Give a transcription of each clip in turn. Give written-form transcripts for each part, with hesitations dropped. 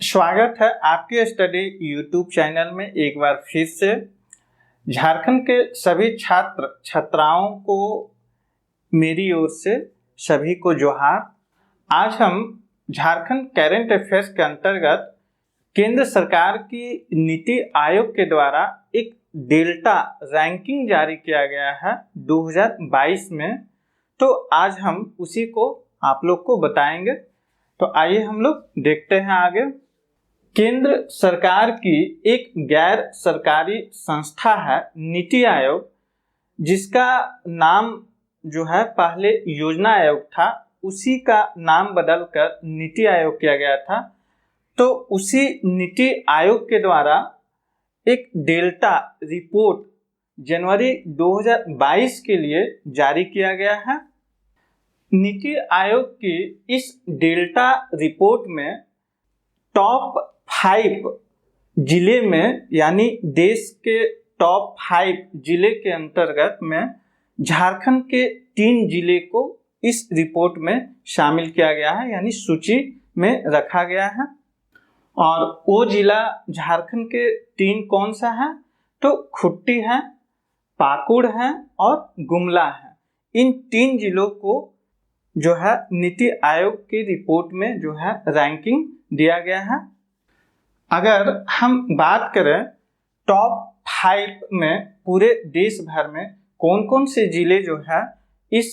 स्वागत है आपके स्टडी यूट्यूब चैनल में एक बार फिर से। झारखंड के सभी छात्र छात्राओं को मेरी ओर से सभी को जोहार। आज हम झारखंड करंट अफेयर्स के अंतर्गत केंद्र सरकार की नीति आयोग के द्वारा एक डेल्टा रैंकिंग जारी किया गया है 2022 में, तो आज हम उसी को आप लोग को बताएंगे। तो आइए हम लोग देखते हैं आगे। केंद्र सरकार की एक गैर सरकारी संस्था है नीति आयोग, जिसका नाम जो है पहले योजना आयोग था, उसी का नाम बदलकर नीति आयोग किया गया था। तो उसी नीति आयोग के द्वारा एक डेल्टा रिपोर्ट जनवरी 2022 के लिए जारी किया गया है। नीति आयोग की इस डेल्टा रिपोर्ट में टॉप 5 जिले में, यानी देश के टॉप 5 जिले के अंतर्गत में झारखंड के 3 जिले को इस रिपोर्ट में शामिल किया गया है, यानी सूची में रखा गया है। और वो जिला झारखंड के 3 कौन सा है? तो खुट्टी है, पाकुड़ है और गुमला है। इन 3 जिलों को जो है नीति आयोग की रिपोर्ट में जो है रैंकिंग दिया गया है। अगर हम बात करें टॉप 5 में पूरे देश भर में कौन कौन से जिले जो है इस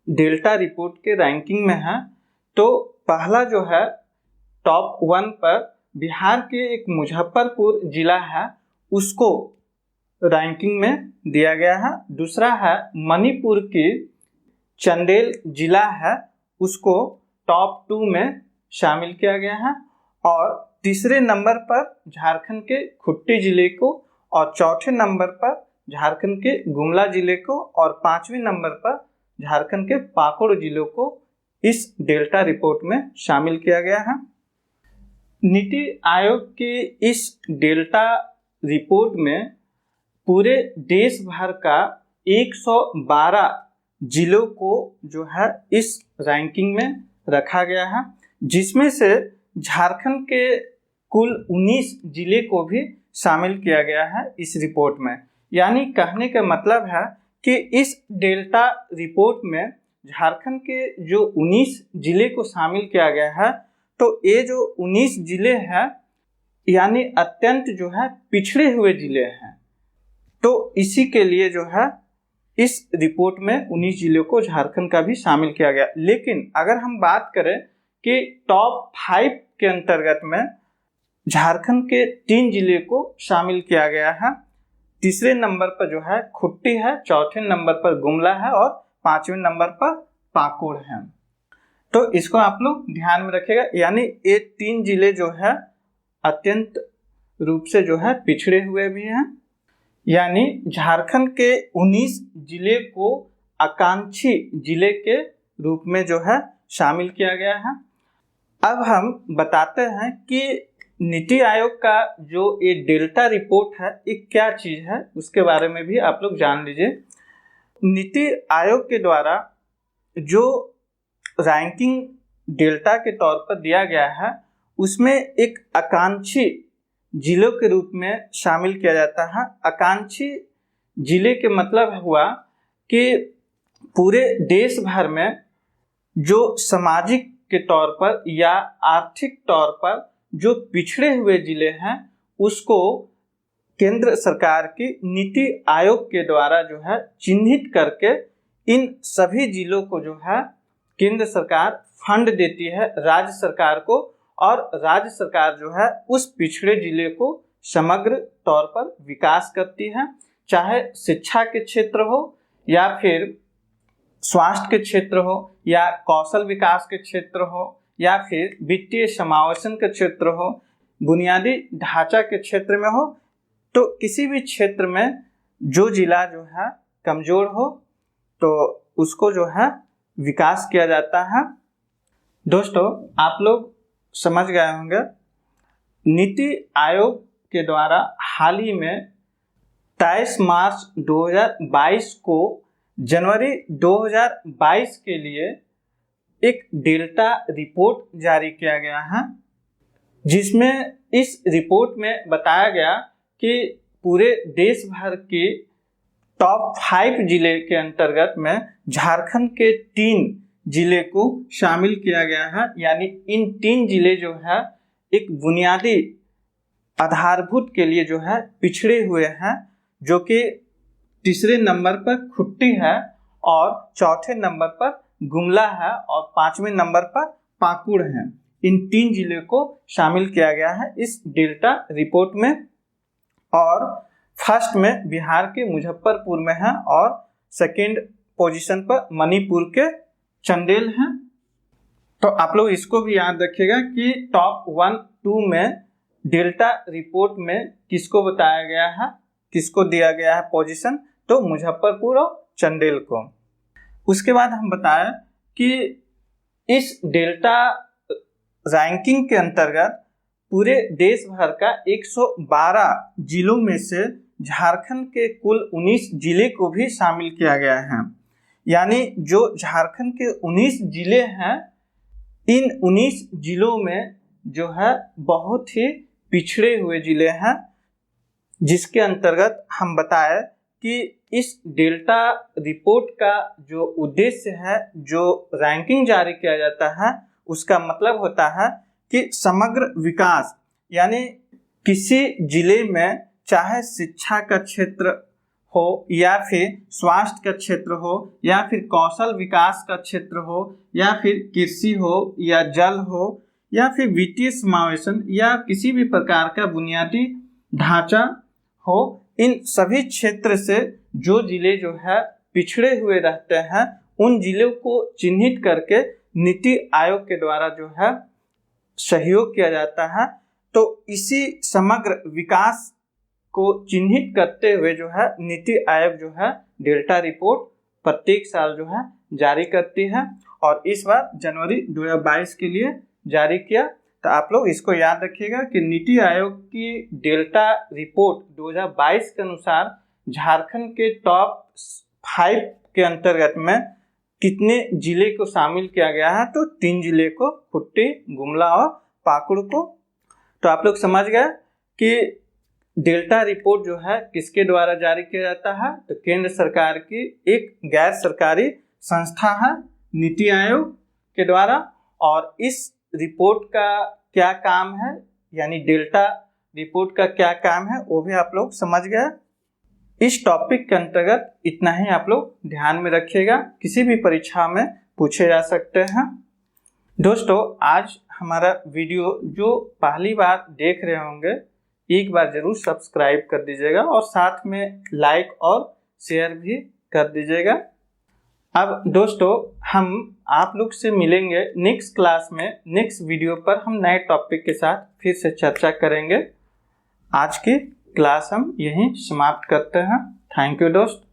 डेल्टा रिपोर्ट के रैंकिंग में है, तो पहला जो है टॉप 1 पर बिहार के एक मुजफ्फरपुर जिला है, उसको रैंकिंग में दिया गया है। दूसरा है मणिपुर की चंदेल जिला है, उसको टॉप 2 में शामिल किया गया है। और तीसरे नंबर पर झारखंड के खुट्टी जिले को, और चौथे नंबर पर झारखंड के गुमला जिले को, और 5वें नंबर पर झारखंड के पाकुड़ जिलों को इस डेल्टा रिपोर्ट में शामिल किया गया है। नीति आयोग की इस डेल्टा रिपोर्ट में पूरे देश भर का 112 जिलों को जो है इस रैंकिंग में रखा गया है, जिसमें से झारखंड के कुल 19 जिले को भी शामिल किया गया है इस रिपोर्ट में। यानी कहने का मतलब है कि इस डेल्टा रिपोर्ट में झारखंड के जो 19 जिले को शामिल किया गया है, तो ये जो 19 जिले हैं यानी अत्यंत जो है पिछड़े हुए जिले हैं। तो इसी के लिए जो है इस रिपोर्ट में 19 जिलों को झारखंड का भी शामिल किया गया। लेकिन अगर हम बात करें कि टॉप 5 के अंतर्गत में झारखंड के 3 जिले को शामिल किया गया है। तीसरे नंबर पर जो है खुट्टी है, चौथे नंबर पर गुमला है और 5वें नंबर पर पाकुड़ है। तो इसको आप लोग ध्यान में रखिएगा। यानी ये 3 जिले जो है अत्यंत रूप से जो है पिछड़े हुए भी हैं। यानी झारखंड के 19 जिले को आकांक्षी जिले के रूप में जो है शामिल किया गया है। अब हम बताते हैं कि नीति आयोग का जो ये डेल्टा रिपोर्ट है ये क्या चीज़ है, उसके बारे में भी आप लोग जान लीजिए। नीति आयोग के द्वारा जो रैंकिंग डेल्टा के तौर पर दिया गया है, उसमें एक आकांक्षी जिलों के रूप में शामिल किया जाता है। आकांक्षी जिले के मतलब हुआ कि पूरे देश भर में जो सामाजिक के तौर पर या आर्थिक तौर पर जो पिछड़े हुए जिले हैं, उसको केंद्र सरकार की नीति आयोग के द्वारा जो है चिन्हित करके इन सभी जिलों को जो है केंद्र सरकार फंड देती है राज्य सरकार को, और राज्य सरकार जो है उस पिछड़े जिले को समग्र तौर पर विकास करती है। चाहे शिक्षा के क्षेत्र हो, या फिर स्वास्थ्य के क्षेत्र हो, या कौशल विकास के क्षेत्र हो, या फिर वित्तीय समावेशन के क्षेत्र हो, बुनियादी ढांचा के क्षेत्र में हो, तो किसी भी क्षेत्र में जो जिला जो है कमज़ोर हो तो उसको जो है विकास किया जाता है। दोस्तों, आप लोग समझ गए होंगे नीति आयोग के द्वारा हाल ही में 23 मार्च 2022 को जनवरी 2022 के लिए एक डेल्टा रिपोर्ट जारी किया गया है। जिसमें इस रिपोर्ट में बताया गया कि पूरे देश भर के टॉप 5 जिले के अंतर्गत में झारखंड के 3 जिले को शामिल किया गया है। यानी इन 3 जिले जो है एक बुनियादी आधारभूत के लिए जो है पिछड़े हुए हैं, जो कि तीसरे नंबर पर खुट्टी है और चौथे नंबर पर गुमला है और 5वें नंबर पर पाकुड़ है। इन 3 जिले को शामिल किया गया है इस डेल्टा रिपोर्ट में। और फर्स्ट में बिहार के मुजफ्फरपुर में है और सेकंड पोजीशन पर मणिपुर के चंदेल हैं। तो आप लोग इसको भी याद रखिएगा कि टॉप 1-2 में डेल्टा रिपोर्ट में किसको बताया गया है, किसको दिया गया है पोजीशन, तो मुजफ्फरपुर और चंदेल को। उसके बाद हम बताएं कि इस डेल्टा रैंकिंग के अंतर्गत पूरे देश भर का 112 जिलों में से झारखंड के कुल 19 जिले को भी शामिल किया गया है। यानी जो झारखंड के 19 जिले हैं, इन 19 जिलों में जो है बहुत ही पिछड़े हुए जिले हैं, जिसके अंतर्गत हम बताएं कि इस डेल्टा रिपोर्ट का जो उद्देश्य है, जो रैंकिंग जारी किया जाता है, उसका मतलब होता है कि समग्र विकास, यानी किसी जिले में चाहे शिक्षा का क्षेत्र हो या फिर स्वास्थ्य का क्षेत्र हो या फिर कौशल विकास का क्षेत्र हो या फिर कृषि हो या जल हो या फिर वित्तीय समावेशन या किसी भी प्रकार का बुनियादी ढांचा हो, इन सभी क्षेत्र से जो जिले जो है पिछड़े हुए रहते हैं, उन जिलों को चिन्हित करके नीति आयोग के द्वारा जो है सहयोग किया जाता है। तो इसी समग्र विकास को चिन्हित करते हुए जो है नीति आयोग जो है डेल्टा रिपोर्ट प्रत्येक साल जो है जारी करती है और इस बार जनवरी 2022 के लिए जारी किया। तो आप लोग इसको याद रखिएगा कि नीति आयोग की डेल्टा रिपोर्ट 2022 के अनुसार झारखंड के टॉप 5 के अंतर्गत में कितने जिले को शामिल किया गया है, तो 3 जिले को, खुट्टी, गुमला और पाकुड़ को। तो आप लोग समझ गए कि डेल्टा रिपोर्ट जो है किसके द्वारा जारी किया जाता है, तो केंद्र सरकार की एक गैर सरकारी संस्था है नीति आयोग के द्वारा। और इस रिपोर्ट का क्या काम है, यानी डेल्टा रिपोर्ट का क्या काम है, वो भी आप लोग समझ गए। इस टॉपिक के अंतर्गत इतना ही आप लोग ध्यान में रखिएगा, किसी भी परीक्षा में पूछे जा सकते हैं। दोस्तों, आज हमारा वीडियो जो पहली बार देख रहे होंगे, एक बार जरूर सब्सक्राइब कर दीजिएगा और साथ में लाइक और शेयर भी कर दीजिएगा। अब दोस्तों, हम आप लोग से मिलेंगे नेक्स्ट क्लास में, नेक्स्ट वीडियो पर हम नए टॉपिक के साथ फिर से चर्चा करेंगे। आज की क्लास हम यहीं समाप्त करते हैं। थैंक यू दोस्त।